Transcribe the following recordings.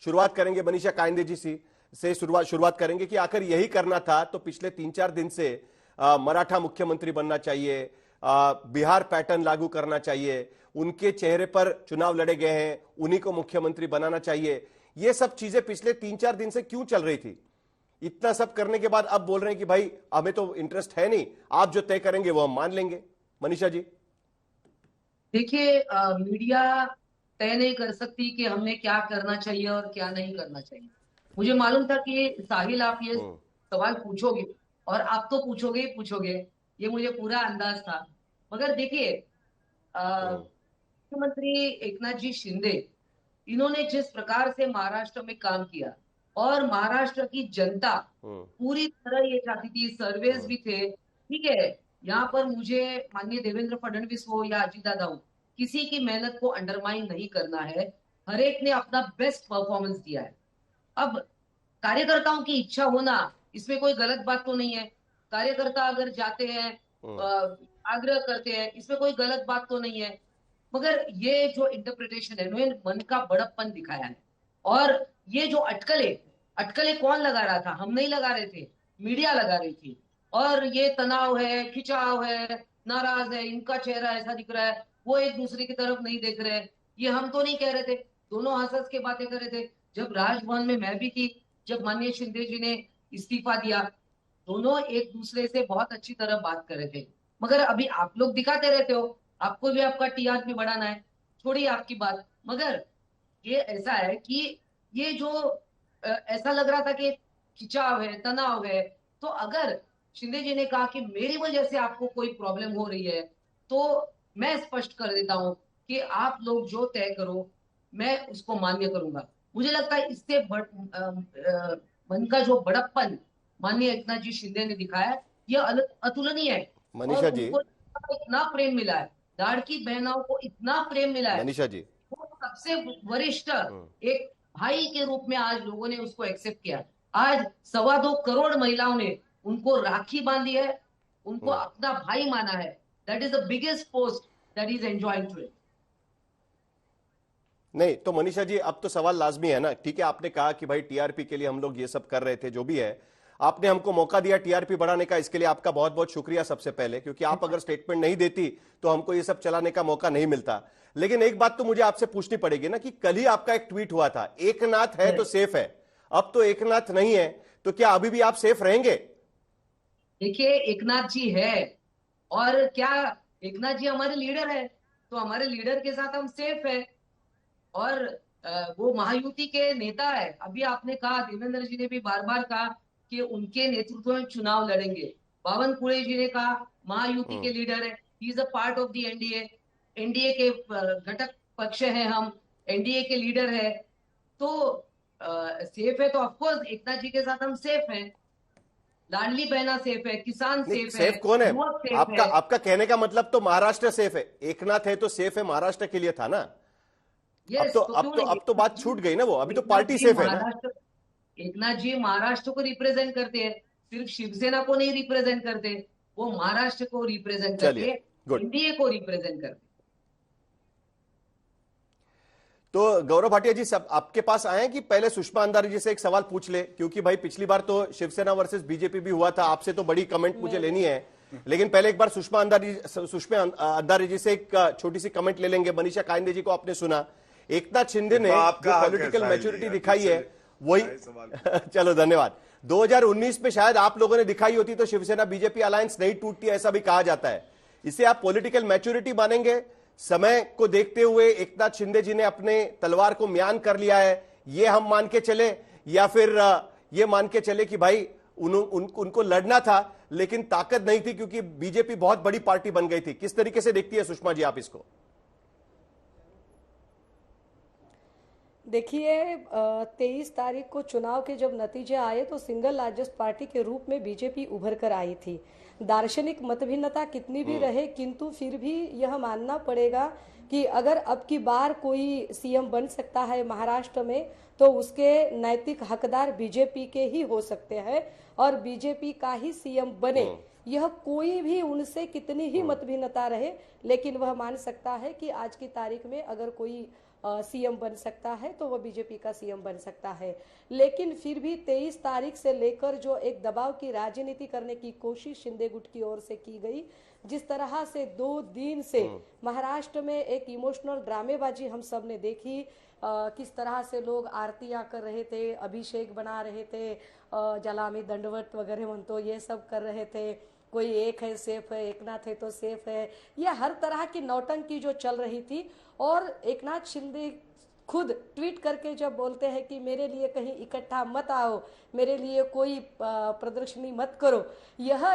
शुरुआत करेंगे मनीषा कायंदे जी से शुरुआत करेंगे कि आखिर यही करना था तो पिछले 3-4 दिन से मराठा मुख्यमंत्री बनना चाहिए, बिहार पैटर्न लागू करना चाहिए, उनके चेहरे पर चुनाव लड़े गए हैं, उन्हीं को मुख्यमंत्री बनाना चाहिए। ये सब चीजें पिछले 3-4 दिन से क्यों चल रही थी? इतना सब करने के बाद अब बोल रहे हैं कि भाई हमें तो इंटरेस्ट है नहीं, आप जो तय करेंगे वो हम मान लेंगे। मनीषा जी देखिए, मीडिया तय नहीं कर सकती कि हमें क्या करना चाहिए और क्या नहीं करना चाहिए। मुझे मालूम था कि साहिल आप ये हम्म सवाल पूछोगे और आप तो पूछोगे ही पूछोगे, ये मुझे पूरा अंदाज था। मगर देखिए, हम्म मुख्यमंत्री एकनाथ जी शिंदे, इन्होंने जिस प्रकार से महाराष्ट्र में काम किया और महाराष्ट्र की जनता हम्म पूरी तरह ये चाहती थी, सर्वेस हम्म भी थे, ठीक है। यहाँ पर मुझे माननीय देवेंद्र फडणवीस हो या अजीत दादा हो, किसी की मेहनत को अंडरमाइन नहीं करना है। हर एक ने अपना बेस्ट परफॉर्मेंस दिया है। अब कार्यकर्ताओं की इच्छा होना, इसमें कोई गलत बात तो नहीं है। कार्यकर्ता अगर जाते हैं, हम्म आग्रह करते हैं, इसमें कोई गलत बात तो नहीं है। मगर ये जो इंटरप्रिटेशन है, इन्होंने मन का बड़प्पन दिखाया है। और ये जो अटकलें, अटकलें कौन लगा रहा था? हम नहीं लगा रहे थे, मीडिया लगा रही थी। और ये तनाव है, खिंचाव है, नाराज है, इनका चेहरा ऐसा दिख रहा है, वो एक दूसरे की तरफ नहीं देख रहे हैं, ये हम तो नहीं कह रहे थे। दोनों हंस हंस के बातें कर रहे थे। जब राजभवन में मैं भी थी, जब माननीय शिंदे जी ने इस्तीफा दिया, दोनों एक दूसरे से बहुत अच्छी तरह बात कर रहे थे। मगर अभी आप लोग दिखाते रहते हो, आपको भी आपका टीआरपी बढ़ाना है, छोड़िए आपकी बात। मगर ये ऐसा है कि ये जो ऐसा लग रहा था कि खिंचाव है, तनाव है। तो अगर शिंदे जी ने कहा कि मेरी वजह से आपको कोई प्रॉब्लम हो रही है, तो मैं स्पष्ट कर देता हूं कि आप लोग जो तय करो, मैं उसको मान्य करूंगा। मुझे लगता है इससे मन का जो बड़प्पन माननीय एकनाथ जी शिंदे ने दिखाया, यह अतुलनीय है। और मनीषा जी उनको इतना प्रेम मिला है, लाड़की बहनों को इतना प्रेम मिला है, मनीषा जी वो सबसे वरिष्ठ हम्म एक भाई के रूप में आज लोगों ने उसको एक्सेप्ट किया। आज 2.25 करोड़ महिलाओं ने उनको राखी बांधी है, उनको हम्म अपना भाई माना है। That is the biggest post that is enjoying today. नहीं तो मनीषा जी अब तो सवाल लाजमी है ना। ठीक है, आपने कहा कि भाई टीआरपी के लिए हम लोग ये सब कर रहे थे, जो भी है आपने हमको मौका दिया टीआरपी बढ़ाने का, इसके लिए आपका बहुत बहुत शुक्रिया सबसे पहले, क्योंकि आप अगर स्टेटमेंट नहीं देती तो हमको ये सब चलाने का मौका नहीं मिलता। लेकिन एक बात तो मुझे आपसे पूछनी पड़ेगी ना कि कल ही आपका एक ट्वीट हुआ था, एकनाथ है तो सेफ है। अब तो एकनाथ नहीं है, तो क्या अभी भी आप सेफ रहेंगे? देखिए, एकनाथ जी है, और क्या, एकनाथ जी हमारे लीडर है, तो हमारे लीडर के साथ हम सेफ है। और वो महायुति के नेता है। अभी आपने कहा, देवेंद्र जी ने भी बार बार कहा कि उनके नेतृत्व में चुनाव लड़ेंगे। बावनकुळे जी ने कहा महायुति के हम्म लीडर है, he is a part of the NDA, NDA के घटक पक्ष हैं हम, एनडीए के लीडर है। तो सेफ है तो ऑफकोर्स एकनाथ जी के साथ हम सेफ हैं। लाडली बहना सेफ है, किसान नहीं, सेफ है, सेफ कौन है? युवक सेफ आपका है। आपका कहने का मतलब तो महाराष्ट्र सेफ है, एकनाथ है तो सेफ है महाराष्ट्र के लिए था ना। अब तो यस, तो अब क्यों तो नहीं? अब तो बात छूट गई ना, वो अभी तो एकनाथ पार्टी जी सेफ है ना। महाराष्ट्र, एकनाथ जी महाराष्ट्र को रिप्रेजेंट करते हैं, सिर्फ शिवसेना को नहीं रिप्रेजेंट करते, वो महाराष्ट्र को रिप्रेजेंट करते चलिए, हैं, गुड। एनडीए को रिप्रेजेंट करते तो गौरव भाटिया जी, सब आपके पास आए हैं कि पहले सुषमा अंधारी जी से एक सवाल पूछ ले, क्योंकि भाई पिछली बार तो शिवसेना वर्सेस बीजेपी भी हुआ था, आपसे तो बड़ी कमेंट मुझे लेनी है। लेकिन पहले एक बार सुषमा अंधारी जी से एक छोटी सी कमेंट ले लेंगे। मनीषा कायंदे जी को आपने सुना, एकनाथ शिंदे ये तो ने आपका जो हक है पॉलिटिकल साहिल जी, मैच्योरिटी यार, दिखाई मुझसे है वही नए सवाल पूछे। चलो धन्यवाद। 2019 में शायद आप लोगों ने दिखाई होती तो शिवसेना बीजेपी अलायंस नहीं टूटती, ऐसा भी कहा जाता है। इसे आप पॉलिटिकल मैच्योरिटी मानेंगे? समय को देखते हुए एकनाथ शिंदे जी ने अपने तलवार को म्यान कर लिया है, ये हम मान के चले, या फिर ये मान के चले कि भाई उनको लड़ना था लेकिन ताकत नहीं थी क्योंकि बीजेपी बहुत बड़ी पार्टी बन गई थी? किस तरीके से देखती है सुषमा जी आप इसको? देखिए, 23 तारीख को चुनाव के जब नतीजे आए तो सिंगल लार्जेस्ट पार्टी के रूप में बीजेपी उभर कर आई थी। दार्शनिक मतभिन्नता कितनी भी रहे, किंतु फिर भी यह मानना पड़ेगा कि अगर अब की बार कोई सीएम बन सकता है महाराष्ट्र में, तो उसके नैतिक हकदार बीजेपी के ही हो सकते हैं और बीजेपी का ही सीएम बने। यह कोई भी उनसे कितनी ही मतभिन्नता रहे, लेकिन वह मान सकता है कि आज की तारीख में अगर कोई सीएम बन सकता है तो वो बीजेपी का सीएम बन सकता है। लेकिन फिर भी 23 तारीख से लेकर जो एक दबाव की राजनीति करने की कोशिश शिंदे गुट की ओर से की गई, जिस तरह से 2 दिन से महाराष्ट्र में एक इमोशनल ड्रामेबाजी हम सब ने देखी, किस तरह से लोग आरतियां कर रहे थे, अभिषेक बना रहे थे, जलामी दंडवत वगैरह म्हणतो ये सब कर रहे थे, कोई एक है सेफ है, एकनाथ है तो सेफ है, यह हर तरह की नौटंकी जो चल रही थी। और एकनाथ शिंदे खुद ट्वीट करके जब बोलते हैं कि मेरे लिए कहीं इकट्ठा मत आओ, मेरे लिए कोई प्रदर्शनी मत करो, यह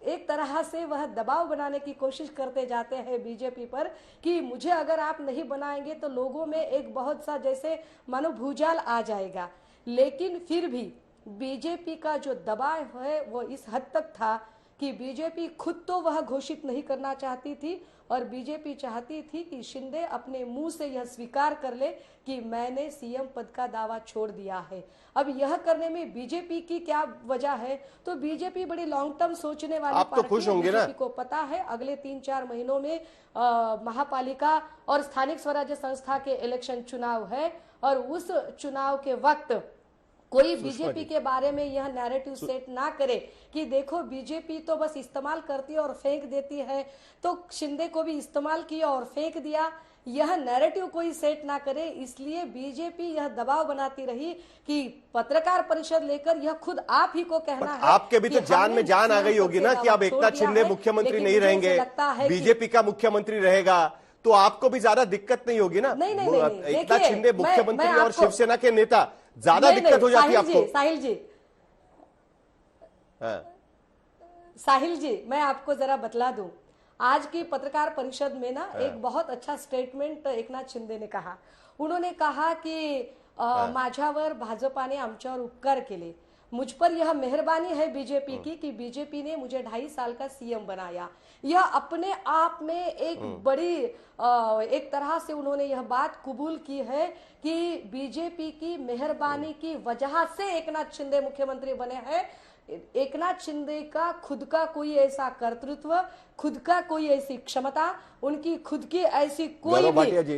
एक तरह से वह दबाव बनाने की कोशिश करते जाते हैं बीजेपी पर कि मुझे अगर आप नहीं बनाएंगे तो लोगों में एक बहुत सा जैसे मानो भूजाल आ जाएगा। लेकिन फिर भी बीजेपी का जो दबाव है वो इस हद तक था कि बीजेपी खुद तो वह घोषित नहीं करना चाहती थी और बीजेपी चाहती थी कि शिंदे अपने मुंह से यह स्वीकार कर ले कि मैंने सीएम पद का दावा छोड़ दिया है। अब यह करने में बीजेपी की क्या वजह है? तो बीजेपी बड़ी लॉन्ग टर्म सोचने वाली आप तो खुश होंगे ना? बीजेपी को पता है अगले 3-4 महीनों में महापालिका और स्थानिक स्वराज्य संस्था के इलेक्शन चुनाव है और उस चुनाव के वक्त कोई बीजेपी के बारे में यह नैरेटिव सेट ना करे कि देखो बीजेपी तो बस इस्तेमाल करती है और फेंक देती है, तो शिंदे को भी इस्तेमाल किया और फेंक दिया, यह नैरेटिव कोई सेट ना करे। इसलिए बीजेपी यह दबाव बनाती रही कि पत्रकार परिषद लेकर यह खुद आप ही को कहना है। आपके भी तो जान में जान आ गई होगी ना कि अब एकनाथ शिंदे मुख्यमंत्री नहीं रहेंगे, बीजेपी का मुख्यमंत्री रहेगा, तो आपको भी ज्यादा दिक्कत नहीं होगी ना? नहीं, एकनाथ शिंदे मुख्यमंत्री और शिवसेना के नेता, ज्यादा दिक्कत हो जाती है आपको? साहिल जी मैं आपको जरा बतला दूं, आज की पत्रकार परिषद में ना एक बहुत अच्छा स्टेटमेंट एकनाथ शिंदे ने कहा। उन्होंने कहा कि माझ्यावर भाजपाने आमच्यावर उपकार केले, मुझ पर यह मेहरबानी है बीजेपी की कि बीजेपी ने मुझे 2.5 साल का सीएम बनाया। यह अपने आप में एक बड़ी एक तरह से उन्होंने यह बात कबूल की है कि बीजेपी की मेहरबानी की वजह से एकनाथ शिंदे मुख्यमंत्री बने हैं। एकनाथ शिंदे का खुद का कोई ऐसा कर्तृत्व, खुद का कोई ऐसी क्षमता, उनकी खुद की ऐसी कोई भी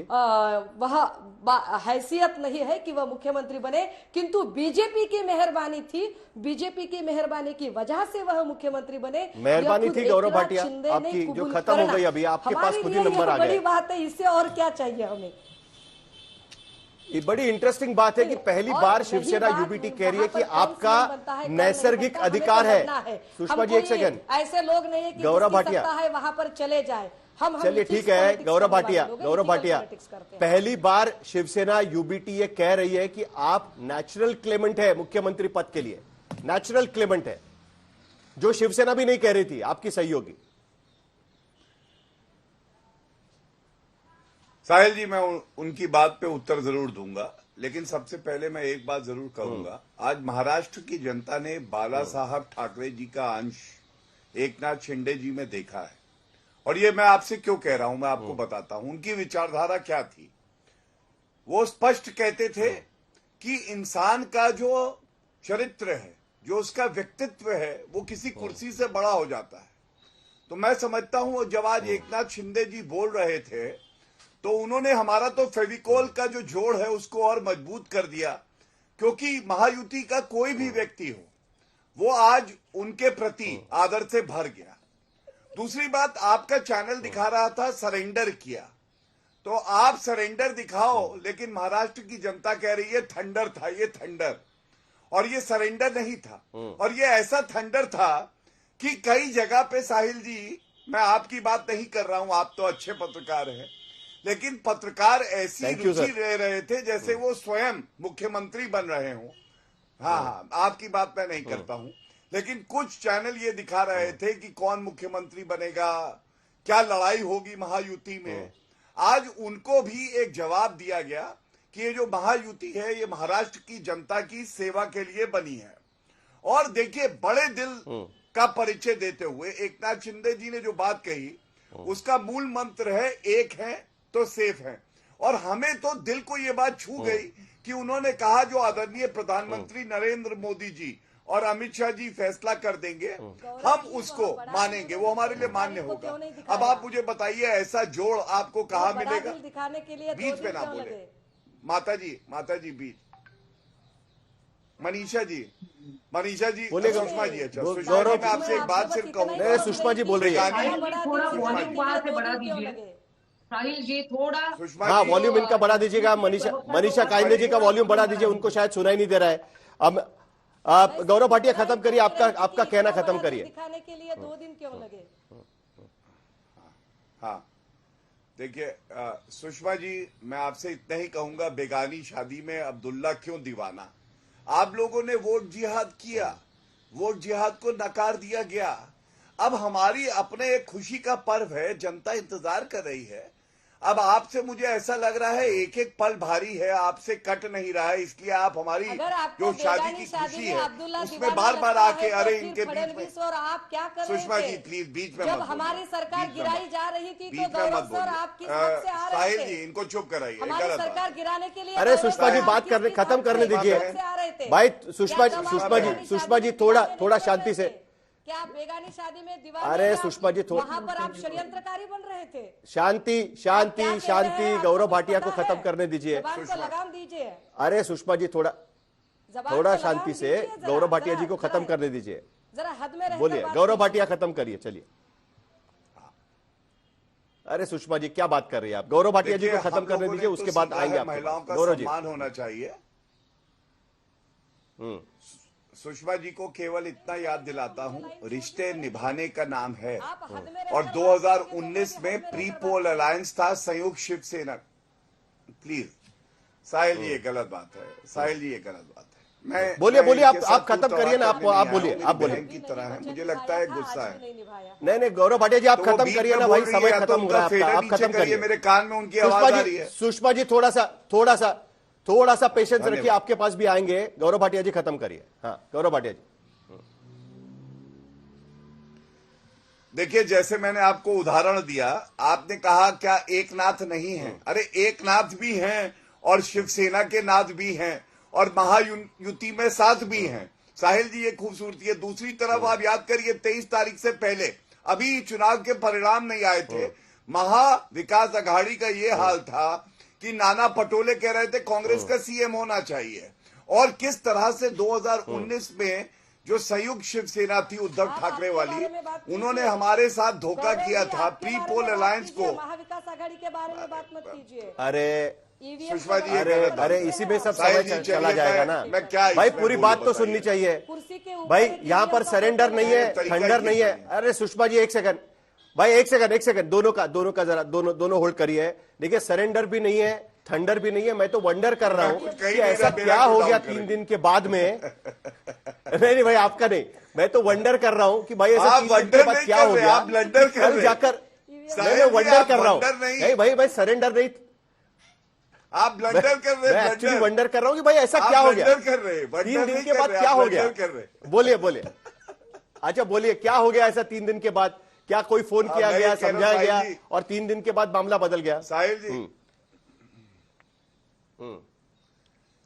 वह हैसियत नहीं है कि वह मुख्यमंत्री बने, किंतु बीजेपी की मेहरबानी थी, बीजेपी की मेहरबानी की वजह से वह मुख्यमंत्री बने। मेहरबानी थी गौरव भाटिया आपकी जो खत्म हो गई, अभी आपके पास खुद ही नंबर आ गया। बड़ी बात है, इससे और क्या चाहिए हमें? ये बड़ी इंटरेस्टिंग बात है कि पहली बार शिवसेना यूबीटी कह रही है कि आपका नैसर्गिक अधिकार है। सुषमा जी एक सेकंड, ऐसे लोग नहीं है कि गौरव भाटिया है वहां पर चले जाए। हम चलिए ठीक है गौरव भाटिया पहली बार शिवसेना यूबीटी ये कह रही है कि आप नेचुरल क्लेमेंट है मुख्यमंत्री पद के लिए, नेचुरल क्लेमेंट है, जो शिवसेना भी नहीं कह रही थी आपकी सहयोगी। साहिल जी मैं उनकी बात पे उत्तर जरूर दूंगा, लेकिन सबसे पहले मैं एक बात जरूर कहूंगा। आज महाराष्ट्र की जनता ने बाला साहब ठाकरे जी का अंश एकनाथ शिंदे जी में देखा है, और ये मैं आपसे क्यों कह रहा हूं मैं आपको बताता हूं। उनकी विचारधारा क्या थी? वो स्पष्ट कहते थे कि इंसान का जो चरित्र है, जो उसका व्यक्तित्व है, वो किसी कुर्सी से बड़ा हो जाता है। तो मैं समझता हूं जब आज एकनाथ शिंदे जी बोल रहे थे तो उन्होंने हमारा तो फेविकोल का जो जोड़ है उसको और मजबूत कर दिया, क्योंकि महायुति का कोई भी व्यक्ति हो वो आज उनके प्रति आदर से भर गया। दूसरी बात, आपका चैनल दिखा रहा था सरेंडर किया, तो आप सरेंडर दिखाओ, लेकिन महाराष्ट्र की जनता कह रही है थंडर था ये, थंडर, और ये सरेंडर नहीं था। और ये ऐसा थंडर था कि कई जगह पे, साहिल जी मैं आपकी बात नहीं कर रहा हूं, आप तो अच्छे पत्रकार हैं, लेकिन पत्रकार ऐसी रुचि ले रहे थे जैसे वो स्वयं मुख्यमंत्री बन रहे हों। हाँ, आपकी बात मैं नहीं करता हूं, लेकिन कुछ चैनल ये दिखा रहे थे कि कौन मुख्यमंत्री बनेगा, क्या लड़ाई होगी महायुति में। आज उनको भी एक जवाब दिया गया कि ये जो महायुति है ये महाराष्ट्र की जनता की सेवा के लिए बनी है। और देखिए, बड़े दिल का परिचय देते हुए एकनाथ शिंदे जी ने जो बात कही उसका मूल मंत्र है एक है तो सेफ है। और हमें तो दिल को ये बात छू गई कि उन्होंने कहा जो आदरणीय प्रधानमंत्री नरेंद्र मोदी जी और अमित शाह जी फैसला कर देंगे, हम उसको मानेंगे, वो हमारे लिए मान्य होगा। अब आप मुझे बताइए ऐसा जोड़ आपको कहाँ मिलेगा? दिखाने के लिए बीच में ना बोले माता जी बीच। मनीषा जी बोलेगा। सुषमा जी, अच्छा गौरव, सुषमा जी, मैं आपसे एक बात सिर्फ कहूंगा। नहीं, सुषमा जी बोल रही है। थोड़ा वॉल्यूम वहां से बढ़ा दीजिए साहिल जी, थोड़ा। हाँ, वॉल्यूम इनका बढ़ा दीजिएगा। मनीषा काइंदे जी का वॉल्यूम बढ़ा दीजिए, उनको शायद सुनाई नहीं दे रहा है। अब आप गौरव भाटिया खत्म करिए, आपका कहना खत्म करिए। दिखाने के लिए 2 दिन क्यों लगे? हाँ देखिए सुषमा जी, मैं आपसे इतना ही कहूंगा, बेगानी शादी में अब्दुल्ला क्यों दीवाना? आप लोगों ने वोट जिहाद किया, वोट जिहाद को नकार दिया गया। अब हमारी अपने एक खुशी का पर्व है, जनता इंतजार कर रही है। अब आपसे मुझे ऐसा लग रहा है एक एक पल भारी है, आपसे कट नहीं रहा है, इसलिए आप हमारी जो शादी की खुशी है उसमें बार बार आके अरे इनके बीच में। और आप क्या कर रहे थे? सुषमा जी प्लीज बीच में जब मत हमारी बोलिए। सरकार बीच में गिराई मत- जा रही थी बीच तो में मत गौरव सर बोलिए। आप किस हद से आ रहे साहिल थे? जी इनको चुप कराइए, हमारी गलत सरकार बात है। गिराने के लिए अरे गौरव सुषमा जी सर बात किस करने किस खत्म हद करने से दीजिए। से आ रहे थे? भाई क्या सुषमा जब आप जी बेगानी थोड़ा शादी शांति से। क्या आप बेगानी शादी में दीवाने? अरे या सुषमा जी वहां पर आप षड्यंत्रकारी बन रहे थे? शांति आप क्या कह रहे शांति। हैं? गौरव आपको भाटिया को पता खत्म है? करने दीजिए। जबान को लगाम दीजिए। अरे सुषमा जी थोड़ा जबान को लगाम शांति से दीजिए जरा, गौरव भाटिया जी को जरा, खत्म जरा, करने दीजिए। जरा हद में रहकर बोलिए बात गौरव कीजिए। भाटिया खत्म करिए, चलिए। अरे सुषमा जी क्या बात कर रही है आप? गौरव भाटिया जी को देखिए, खत्म हम करने लोगों ने दीजिए, तो उसके बाद सीखा आएंगे है, आपके महिलाओं पास। का गौरव जी। सम्मान होना चाहिए। सुषमा जी को केवल इतना याद दिलाता हूं, रिश्ते निभाने का नाम है। आप हद में और रहकर 2019 में हद में प्री रहकर पोल बात अलायंस था संयुक्त शिवसेना। प्लीज साहिल जी ये गलत बात है, साहिल जी ये गलत बात है। मैं बोलिए, मैं बोलिए, इनके आप साथ खत्म तू करिए ना, तड़ाक करने आप नहीं बोलिए, आया हूं, आप मेरी बोलिए। बहन की तरह है, वचन मुझे निभाया लगता है था, गुस्सा आज है। भी नहीं निभाया। नहीं गौरव भाटिया जी आप तो वो खत्म बीच करिए में ना बोल भाई, रही समय है, तो खत्म हो उनका रहा है फेडर आपका, आप नीचे खत्म करिए, करिए। मेरे कान में उनकी आवाज आ रही है। सुषमा जी थोड़ा सा पेशेंस रखिए, धन्यवाद। आपके पास भी आएंगे। गौरव भाटिया जी खत्म करिए। हाँ गौरव भाटिया जी। देखिए जैसे मैंने आपको उदाहरण दिया, आपने कहा क्या एक नाथ नहीं है? अरे एक नाथ भी हैं और शिवसेना के नाथ भी हैं और महायुति में साथ भी हैं। साहिल जी ये खूबसूरती है। दूसरी तरफ आप याद करिए 23 तारीख से पहले अभी चुनाव के परिणाम नहीं आए थे, महा विकास अघाड़ी का ये हाल था कि नाना पटोले कह रहे थे कांग्रेस का सीएम होना चाहिए। और किस तरह से 2019 में जो संयुक्त शिवसेना थी उद्धव ठाकरे वाली, उन्होंने हमारे साथ धोखा किया था। प्री पोल अलायंस को महाविकास आघाड़ी के बारे में बात मत कीजिए। अरे सुषमा जी अरे इसी में सब साहिल समय जी, चला चलिए, जाएगा ना मैं क्या भाई, इसमें पूरी बोलूं बात तो बताइए। सुननी चाहिए कुर्सी के ऊपर भाई। एक यहाँ पर नियम का सरेंडर पालन नहीं है, तरीका थंडर ही नहीं है। चाहिए। अरे सुषमा जी एक सेकंड भाई, एक सेकंड दोनों का जरा दोनों होल्ड करिए। देखिए सरेंडर भी नहीं है, थंडर भी नहीं है। मैं तो वंडर कर रहा हूं कुछ कहीं कि नहीं ऐसा रहा, क्या मेरा हो को गया डाउन 3 दिन के बाद में। नहीं भाई आपका नहीं, मैं तो वंडर कर रहा हूं कि भाई ऐसा आप 3 दिन के वंडर बाद नहीं क्या कर हो रहे, गया। आप ब्लंडर कर कल रहे। जाकर साहिल मैं जी, वंडर आप कर रहा हूं। वंडर नहीं। नहीं भाई सरेंडर नहीं, आप ब्लंडर कर रहे, मैं एक्चुअली ब्लंडर। वंडर कर रहा हूं कि भाई ऐसा आप क्या हो गया ब्लंडर कर रहे, वंडर 3 दिन नहीं के कर बाद रहे, क्या आप हो गया। ब्लंडर कर रहे। बोलिए अच्छा बोलिए क्या हो गया ऐसा 3 दिन के बाद? क्या कोई फोन किया मैं गया, ये कह रहा हूं, समझाया गया साहिल जी। और 3 दिन के बाद मामला बदल गया? साहिल जी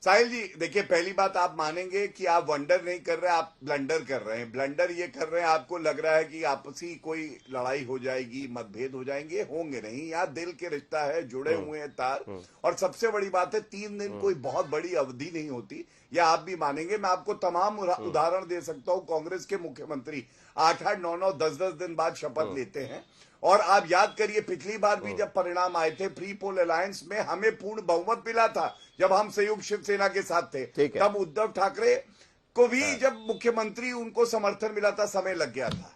साहिल जी देखिए, पहली बात आप मानेंगे कि आप वंडर नहीं कर रहे, आप ब्लंडर कर रहे हैं। ब्लंडर ये कर रहे हैं, आपको लग रहा है कि आपसी कोई लड़ाई हो जाएगी, मतभेद हो जाएंगे, होंगे नहीं। यहाँ दिल के रिश्ता है, जुड़े हुए हैं तार। और सबसे बड़ी बात है 3 दिन कोई बहुत बड़ी अवधि नहीं होती, या आप भी मानेंगे। मैं आपको तमाम उदाहरण दे सकता हूँ। कांग्रेस के मुख्यमंत्री 8-8, 9-9, 10-10 दिन बाद शपथ लेते हैं। और आप याद करिए पिछली बार भी जब परिणाम आए थे प्री पोल अलायंस में, हमें पूर्ण बहुमत मिला था जब हम संयुक्त शिवसेना के साथ थे। ठीक है। तब उद्धव ठाकरे को भी जब मुख्यमंत्री उनको समर्थन मिला था, समय लग गया था।